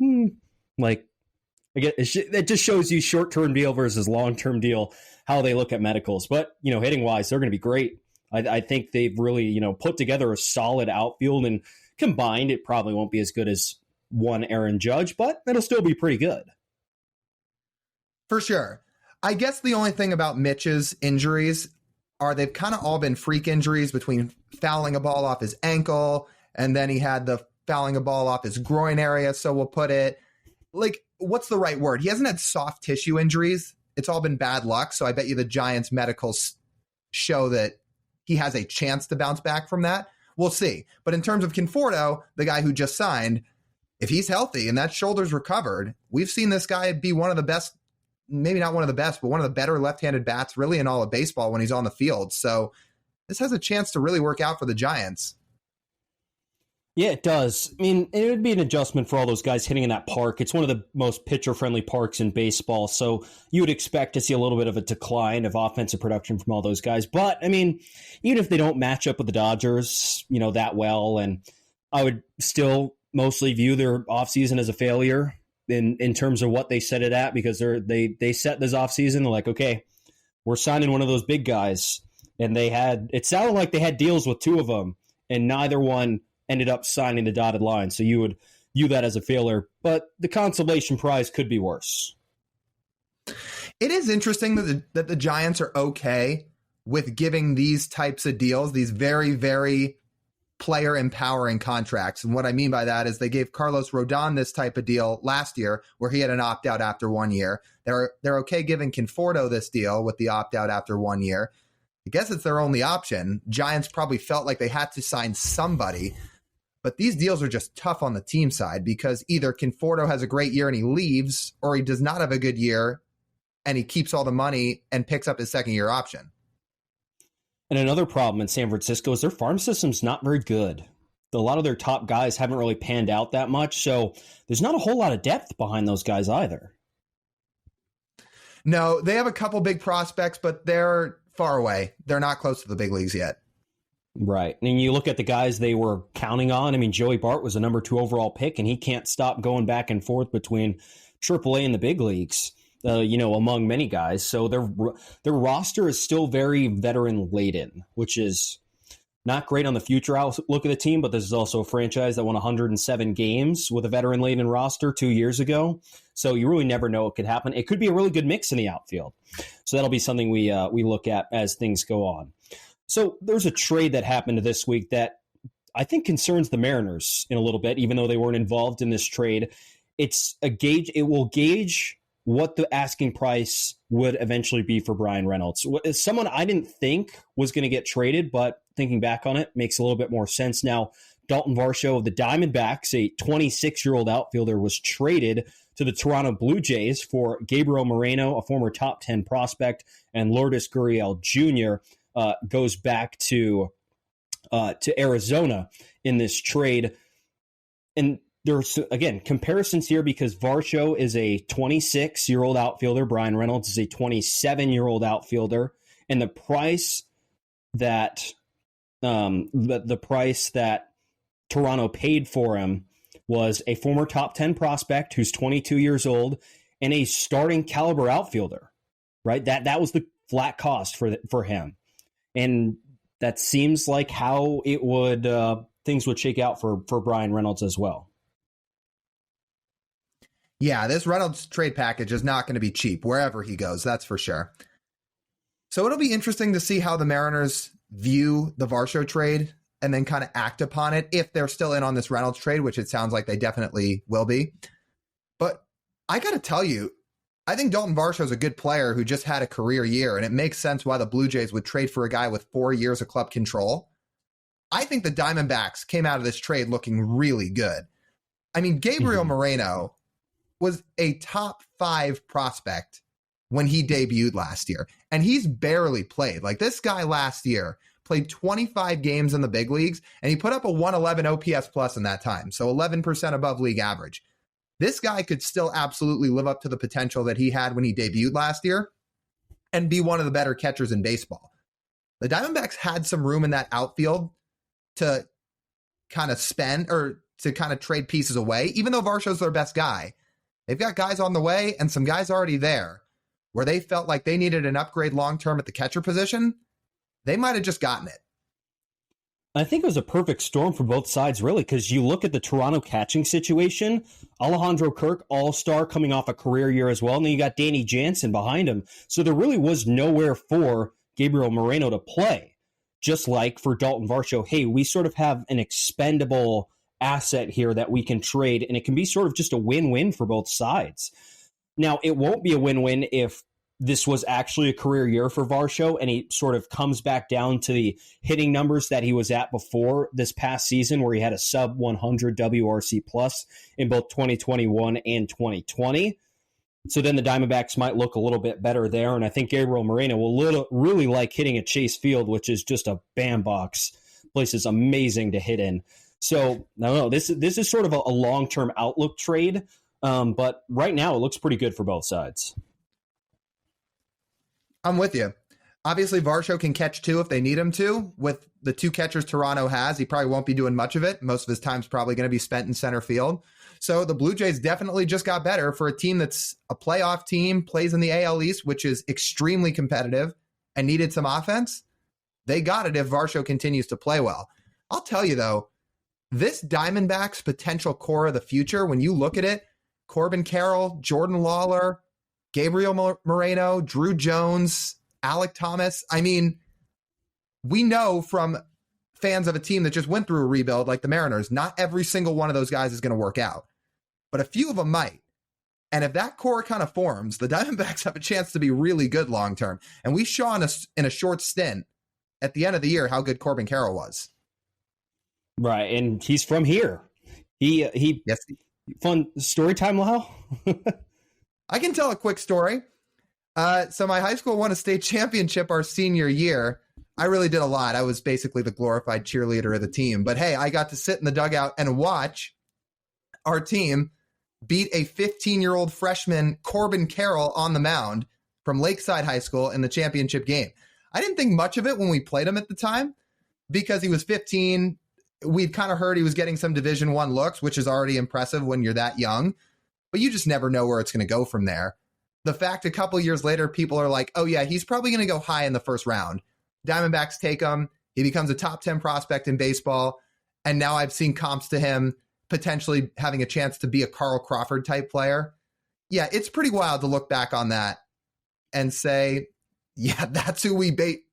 it just shows you short-term deal versus long-term deal, how they look at medicals. But, hitting-wise, they're going to be great. I think they've really, put together a solid outfield, and combined, it probably won't be as good as one Aaron Judge, but it'll still be pretty good. For sure. I guess the only thing about Mitch's injuries are they've kind of all been freak injuries, between fouling a ball off his ankle, and then he had the fouling a ball off his groin area, so we'll put it. Like, what's the right word? He hasn't had soft tissue injuries. It's all been bad luck. So I bet you the Giants medicals show that he has a chance to bounce back from that. We'll see. But in terms of Conforto, the guy who just signed, if he's healthy and that shoulder's recovered, we've seen this guy be one of the best, maybe not one of the best, but one of the better left-handed bats really in all of baseball when he's on the field. So this has a chance to really work out for the Giants. Yeah, it does. I mean, it would be an adjustment for all those guys hitting in that park. It's one of the most pitcher-friendly parks in baseball, so you would expect to see a little bit of a decline of offensive production from all those guys. But, I mean, even if they don't match up with the Dodgers, that well, and I would still mostly view their offseason as a failure in terms of what they set it at, because they set this offseason, they're like, okay, we're signing one of those big guys. And it sounded like they had deals with two of them, and neither one ended up signing the dotted line. So you would view that as a failure, but the consolation prize could be worse. It is interesting that the Giants are okay with giving these types of deals, these very, very player empowering contracts. And what I mean by that is they gave Carlos Rodon this type of deal last year where he had an opt-out after 1 year. They're okay giving Conforto this deal with the opt-out after 1 year. I guess it's their only option. Giants probably felt like they had to sign somebody. But these deals are just tough on the team side because either Conforto has a great year and he leaves, or he does not have a good year and he keeps all the money and picks up his second-year option. And another problem in San Francisco is their farm system's not very good. A lot of their top guys haven't really panned out that much, so there's not a whole lot of depth behind those guys either. No, they have a couple big prospects, but they're far away. They're not close to the big leagues yet. Right. And you look at the guys they were counting on. I mean, Joey Bart was a number 2 overall pick, and he can't stop going back and forth between AAA and the big leagues, among many guys. So their roster is still very veteran-laden, which is not great on the future outlook of the team, but this is also a franchise that won 107 games with a veteran-laden roster 2 years ago. So you really never know what could happen. It could be a really good mix in the outfield. So that'll be something we look at as things go on. So there's a trade that happened this week that I think concerns the Mariners in a little bit, even though they weren't involved in this trade. It will gauge what the asking price would eventually be for Bryan Reynolds. Someone I didn't think was going to get traded, but thinking back on it makes a little bit more sense now. Daulton Varsho of the Diamondbacks, a 26-year-old outfielder, was traded to the Toronto Blue Jays for Gabriel Moreno, a former top 10 prospect, and Lourdes Gurriel Jr. Goes back to Arizona in this trade. And there's, again, comparisons here because Varsho is a 26-year-old outfielder. Bryan Reynolds is a 27-year-old outfielder. And the price that the price that Toronto paid for him was a former top 10 prospect who's 22 years old and a starting caliber outfielder, right? That was the flat cost for him. And that seems like how it would things would shake out for Bryan Reynolds as well. Yeah, this Reynolds trade package is not going to be cheap wherever he goes, that's for sure. So it'll be interesting to see how the Mariners view the Varsho trade and then kind of act upon it if they're still in on this Reynolds trade, which it sounds like they definitely will be. But I got to tell you, I think Daulton Varsho is a good player who just had a career year, and it makes sense why the Blue Jays would trade for a guy with 4 years of club control. I think the Diamondbacks came out of this trade looking really good. I mean, Gabriel Moreno was a top 5 prospect when he debuted last year, and he's barely played. Like, this guy last year played 25 games in the big leagues, and he put up a 111 OPS plus in that time, so 11% above league average. This guy could still absolutely live up to the potential that he had when he debuted last year and be one of the better catchers in baseball. The Diamondbacks had some room in that outfield to kind of spend or to kind of trade pieces away, even though Varsho's their best guy. They've got guys on the way and some guys already there where they felt like they needed an upgrade long-term at the catcher position. They might have just gotten it. I think it was a perfect storm for both sides, really, because you look at the Toronto catching situation, Alejandro Kirk, all-star, coming off a career year as well, and then you got Danny Jansen behind him. So there really was nowhere for Gabriel Moreno to play. Just like for Daulton Varsho, hey, we sort of have an expendable asset here that we can trade, and it can be sort of just a win-win for both sides. Now, it won't be a win-win if this was actually a career year for Varsho, and he sort of comes back down to the hitting numbers that he was at before this past season, where he had a sub 100 WRC plus in both 2021 and 2020. So then the Diamondbacks might look a little bit better there, and I think Gabriel Moreno will really like hitting at Chase Field, which is just a bandbox. Place is amazing to hit in. So, no, this is sort of a long-term outlook trade, but right now it looks pretty good for both sides. I'm with you. Obviously, Varsho can catch too if they need him to. With the 2 catchers Toronto has, he probably won't be doing much of it. Most of his time's probably going to be spent in center field. So the Blue Jays definitely just got better for a team that's a playoff team, plays in the AL East, which is extremely competitive, and needed some offense. They got it if Varsho continues to play well. I'll tell you, though, this Diamondbacks potential core of the future, when you look at it, Corbin Carroll, Jordan Lawler, Gabriel Moreno, Drew Jones, Alec Thomas. I mean, we know from fans of a team that just went through a rebuild like the Mariners, not every single one of those guys is going to work out, but a few of them might. And if that core kind of forms, the Diamondbacks have a chance to be really good long-term. And we saw in a short stint at the end of the year how good Corbin Carroll was. Right, and he's from here. He Yes. Fun story time, Lyle. I can tell a quick story. So my high school won a state championship our senior year. I really did a lot. I was basically the glorified cheerleader of the team. But hey, I got to sit in the dugout and watch our team beat a 15-year-old freshman, Corbin Carroll, on the mound from Lakeside High School in the championship game. I didn't think much of it when we played him at the time because he was 15. We'd kind of heard he was getting some Division I looks, which is already impressive when you're that young. But you just never know where it's going to go from there. The fact a couple years later, people are like, oh yeah, he's probably going to go high in the first round. Diamondbacks take him. He becomes a top 10 prospect in baseball. And now I've seen comps to him potentially having a chance to be a Carl Crawford type player. Yeah, it's pretty wild to look back on that and say, yeah, that's who we beat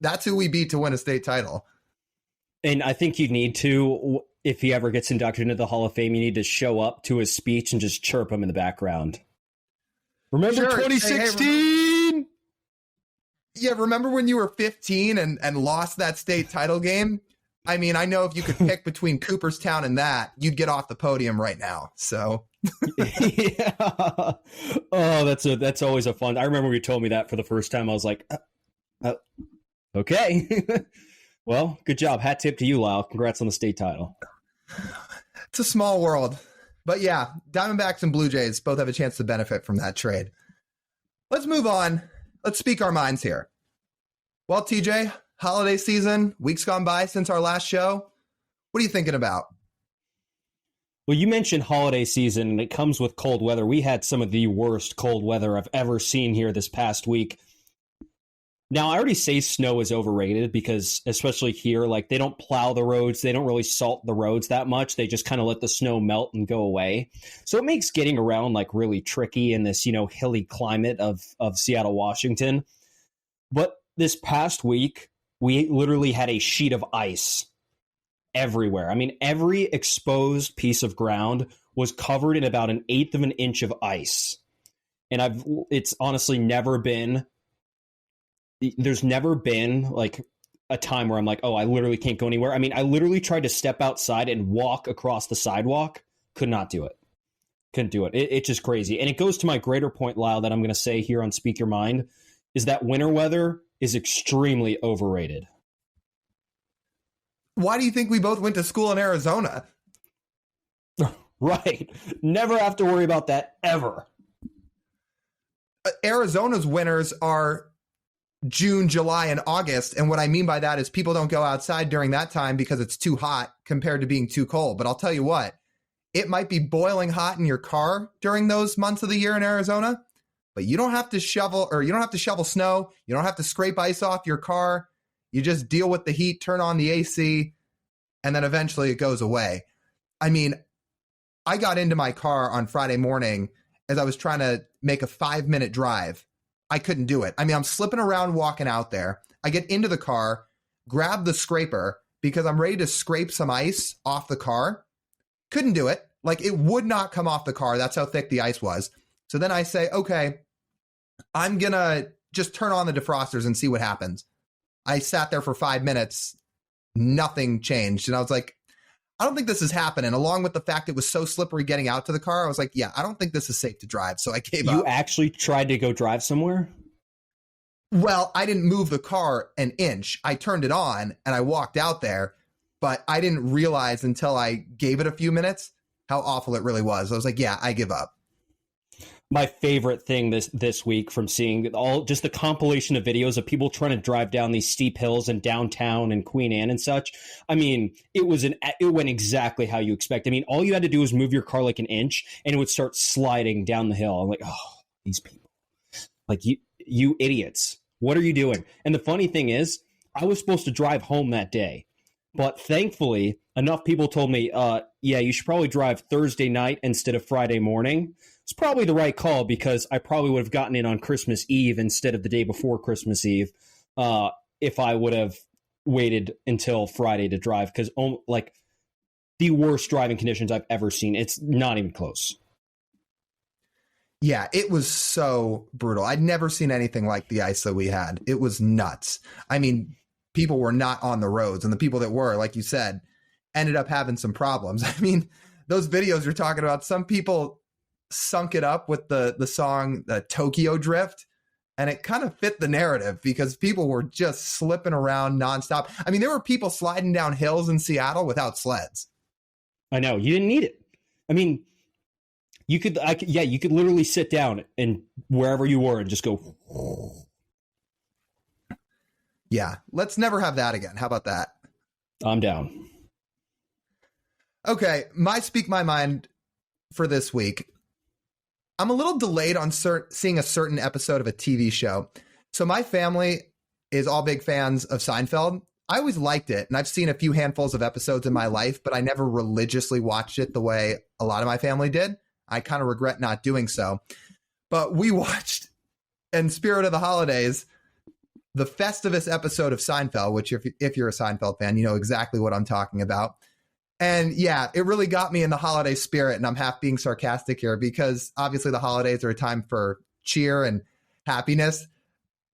to win a state title. And I think you need to, if he ever gets inducted into the Hall of Fame, you need to show up to his speech and just chirp him in the background. Remember 2016? Yeah, remember when you were 15 and lost that state title game? I mean, I know if you could pick between Cooperstown and that, you'd get off the podium right now. So, yeah. Oh, that's always a fun. I remember when you told me that for the first time. I was like, okay. Well, good job. Hat tip to you, Lyle. Congrats on the state title. It's a small world. But yeah, Diamondbacks and Blue Jays both have a chance to benefit from that trade. Let's move on. Let's speak our minds here. Well, TJ, holiday season, weeks gone by since our last show. What are you thinking about? Well, you mentioned holiday season, and it comes with cold weather. We had some of the worst cold weather I've ever seen here this past week. Now, I already say snow is overrated because, especially here, like they don't plow the roads. They don't really salt the roads that much. They just kind of let the snow melt and go away. So it makes getting around like really tricky in this, hilly climate of Seattle, Washington. But this past week, we literally had a sheet of ice everywhere. I mean, every exposed piece of ground was covered in about 1/8 of an inch of ice. And it's honestly there's never been like a time where I'm like, oh, I literally can't go anywhere. I mean, I literally tried to step outside and walk across the sidewalk. Could not do it. Couldn't do it. It's just crazy. And it goes to my greater point, Lyle, that I'm going to say here on Speak Your Mind, is that winter weather is extremely overrated. Why do you think we both went to school in Arizona? Right. Never have to worry about that ever. Arizona's winters are June, July, and August. And what I mean by that is people don't go outside during that time because it's too hot compared to being too cold. But I'll tell you what, it might be boiling hot in your car during those months of the year in Arizona, but you don't have to shovel snow. You don't have to scrape ice off your car. You just deal with the heat, turn on the AC, and then eventually it goes away. I mean, I got into my car on Friday morning as I was trying to make a 5-minute drive. I couldn't do it. I mean, I'm slipping around walking out there. I get into the car, grab the scraper because I'm ready to scrape some ice off the car. Couldn't do it. Like it would not come off the car. That's how thick the ice was. So then I say, okay, I'm going to just turn on the defrosters and see what happens. I sat there for 5 minutes. Nothing changed. And I was like, I don't think this is happening. Along with the fact it was so slippery getting out to the car, I was like, yeah, I don't think this is safe to drive. So I gave up. You actually tried to go drive somewhere? Well, I didn't move the car an inch. I turned it on and I walked out there, but I didn't realize until I gave it a few minutes how awful it really was. I was like, yeah, I give up. My favorite thing this week from seeing just the compilation of videos of people trying to drive down these steep hills in downtown and Queen Anne and such. I mean, it went exactly how you expect. I mean, all you had to do was move your car like an inch and it would start sliding down the hill. I'm like, oh, these people, like you idiots. What are you doing? And the funny thing is, I was supposed to drive home that day, but thankfully enough people told me, yeah, you should probably drive Thursday night instead of Friday morning. It's probably the right call because I probably would have gotten in on Christmas Eve instead of the day before Christmas Eve if I would have waited until Friday to drive, because like the worst driving conditions I've ever seen. It's not even close. Yeah, it was so brutal. I'd never seen anything like the ice that we had. It was nuts. I mean, people were not on the roads, and the people that were, like you said, ended up having some problems. I mean, those videos you're talking about, some people sunk it up with the song Tokyo Drift, and it kind of fit the narrative because people were just slipping around nonstop. I mean, there were people sliding down hills in Seattle without sleds. I know, you didn't need it. I mean, you could literally sit down and wherever you were and just go. Yeah, let's never have that again. How about that? I'm down. Okay, my Speak My Mind for this week. I'm a little delayed on seeing a certain episode of a TV show. So my family is all big fans of Seinfeld. I always liked it, and I've seen a few handfuls of episodes in my life, but I never religiously watched it the way a lot of my family did. I kind of regret not doing so. But we watched, in spirit of the holidays, the Festivus episode of Seinfeld, which if you're a Seinfeld fan, you know exactly what I'm talking about. And yeah, it really got me in the holiday spirit, and I'm half being sarcastic here because obviously the holidays are a time for cheer and happiness.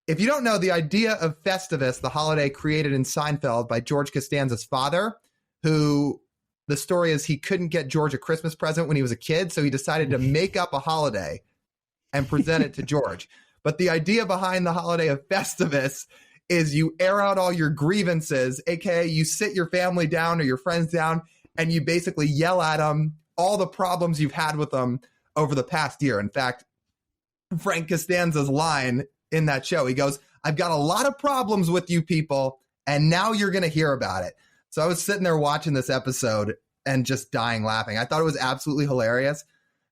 If you don't know, the idea of Festivus, the holiday created in Seinfeld by George Costanza's father, who the story is he couldn't get George a Christmas present when he was a kid, so he decided to make up a holiday and present it to George. But the idea behind the holiday of Festivus is you air out all your grievances, aka you sit your family down or your friends down, and you basically yell at them all the problems you've had with them over the past year. In fact, Frank Costanza's line in that show, he goes, "I've got a lot of problems with you people, and now you're going to hear about it." So I was sitting there watching this episode and just dying laughing. I thought it was absolutely hilarious.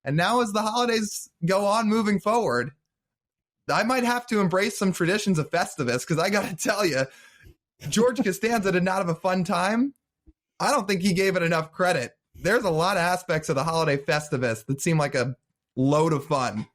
And now as the holidays go on moving forward, I might have to embrace some traditions of Festivus because I got to tell you, George Costanza did not have a fun time. I don't think he gave it enough credit. There's a lot of aspects of the holiday Festivus that seem like a load of fun.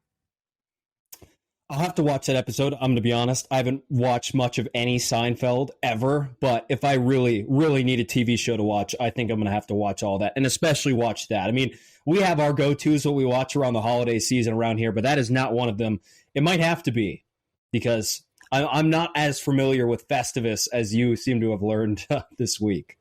I'll have to watch that episode. I'm going to be honest. I haven't watched much of any Seinfeld ever, but if I really, really need a TV show to watch, I think I'm going to have to watch all that, and especially watch that. I mean, we have our go-tos, what we watch around the holiday season around here, but that is not one of them. It might have to be because I'm not as familiar with Festivus as you seem to have learned this week.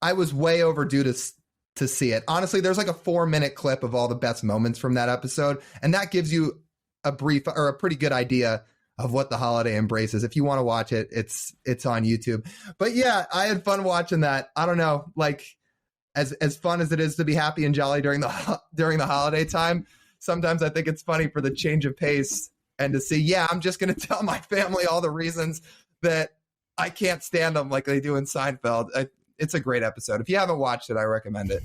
I was way overdue to see it. Honestly, there's like a 4-minute clip of all the best moments from that episode, and that gives you a brief or a pretty good idea of what the holiday embraces. If you want to watch it, it's on YouTube. But yeah, I had fun watching that. I don't know, like as fun as it is to be happy and jolly during the holiday time, sometimes I think it's funny for the change of pace and to see, yeah, I'm just going to tell my family all the reasons that I can't stand them like they do in Seinfeld. It's a great episode. If you haven't watched it, I recommend it.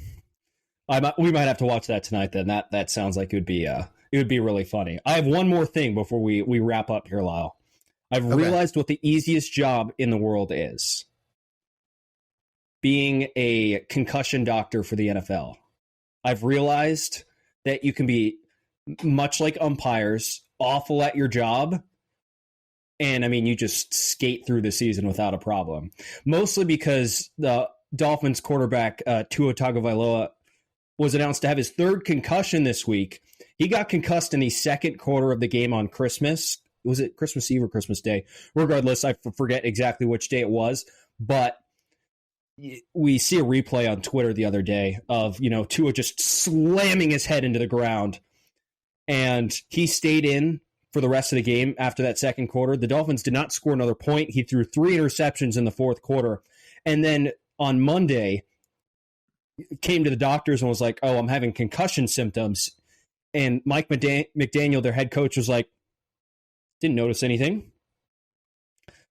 We might have to watch that tonight then. That sounds like it would be really funny. I have one more thing before we wrap up here, Lyle. I've realized what the easiest job in the world is. Being a concussion doctor for the NFL. I've realized that you can be, much like umpires, awful at your job. And I mean, you just skate through the season without a problem. Mostly because the Dolphins quarterback, Tua Tagovailoa, was announced to have his third concussion this week. He got concussed in the second quarter of the game on Christmas. Was it Christmas Eve or Christmas Day? Regardless, I forget exactly which day it was. But we see a replay on Twitter the other day of, Tua just slamming his head into the ground. And he stayed in for the rest of the game after that second quarter. The Dolphins did not score another point. He threw 3 interceptions in the fourth quarter. And then on Monday, came to the doctors and was like, "Oh, I'm having concussion symptoms." And Mike McDaniel, their head coach, was like, "Didn't notice anything."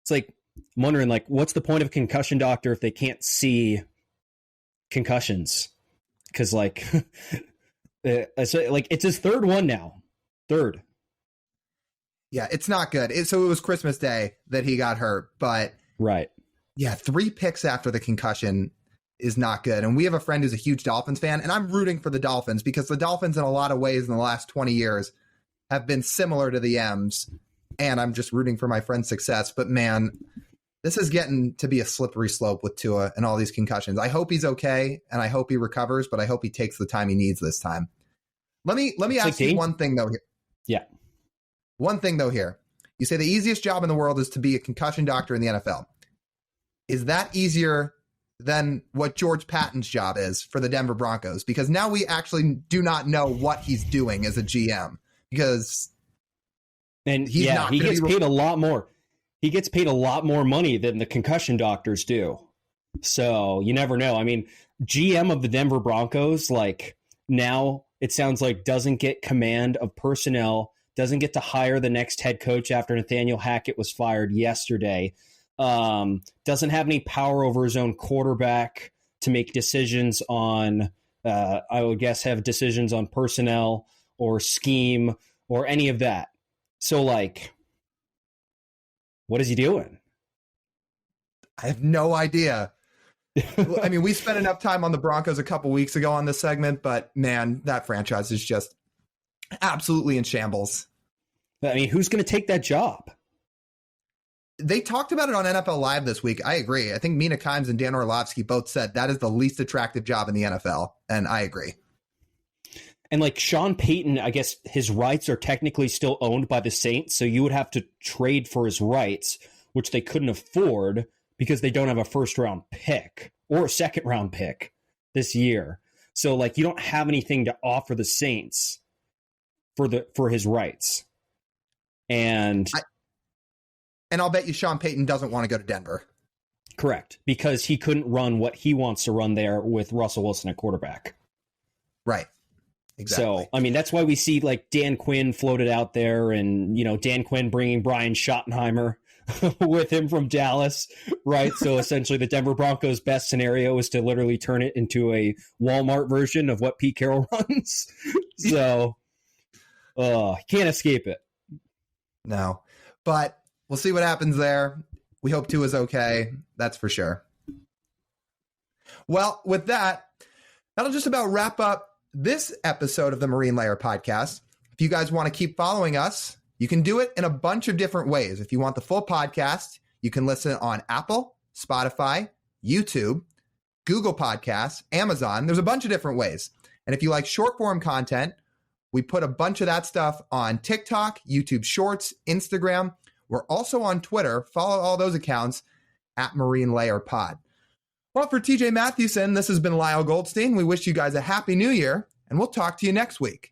It's like, I'm wondering, like, what's the point of a concussion doctor if they can't see concussions? Because, like, it's his third one now. Third. Yeah, it's not good. So it was Christmas Day that he got hurt, but right. Yeah, 3 picks after the concussion is not good. And we have a friend who's a huge Dolphins fan, and I'm rooting for the Dolphins because the Dolphins in a lot of ways in the last 20 years have been similar to the M's, and I'm just rooting for my friend's success. But man, this is getting to be a slippery slope with Tua and all these concussions. I hope he's okay, and I hope he recovers, but I hope he takes the time he needs this time. Let me ask you one thing though. Yeah. One thing though here. You say the easiest job in the world is to be a concussion doctor in the NFL. Is that easier than what George Patton's job is for the Denver Broncos, because now we actually do not know what he's doing as a GM, because he gets paid a lot more. He gets paid a lot more money than the concussion doctors do. So you never know. I mean, GM of the Denver Broncos, like, now it sounds like doesn't get command of personnel, doesn't get to hire the next head coach after Nathaniel Hackett was fired yesterday, doesn't have any power over his own quarterback to make decisions on, I would guess, have decisions on personnel or scheme or any of that. So, like, what is he doing? I have no idea. I mean, we spent enough time on the Broncos a couple weeks ago on this segment, but man, that franchise is just absolutely in shambles. I mean, who's going to take that job? They talked about it on NFL Live this week. I agree. I think Mina Kimes and Dan Orlovsky both said that is the least attractive job in the NFL, and I agree. And like Sean Payton, I guess his rights are technically still owned by the Saints, so you would have to trade for his rights, which they couldn't afford because they don't have a first-round pick or a second-round pick this year. So, like, you don't have anything to offer the Saints for his rights. And I'll bet you Sean Payton doesn't want to go to Denver. Correct, because he couldn't run what he wants to run there with Russell Wilson at quarterback. Right. Exactly. So, I mean, that's why we see, like, Dan Quinn floated out there and, you know, Dan Quinn bringing Brian Schottenheimer with him from Dallas, right? So essentially the Denver Broncos' best scenario is to literally turn it into a Walmart version of what Pete Carroll runs. So, can't escape it. No, but we'll see what happens there. We hope Tua is okay. That's for sure. Well, with that, that'll just about wrap up this episode of the Marine Layer podcast. If you guys want to keep following us, you can do it in a bunch of different ways. If you want the full podcast, you can listen on Apple, Spotify, YouTube, Google Podcasts, Amazon. There's a bunch of different ways. And if you like short form content, we put a bunch of that stuff on TikTok, YouTube Shorts, Instagram. We're also on Twitter. Follow all those accounts at Marine Layer Pod. Well, for TJ Mathewson, this has been Lyle Goldstein. We wish you guys a happy new year, and we'll talk to you next week.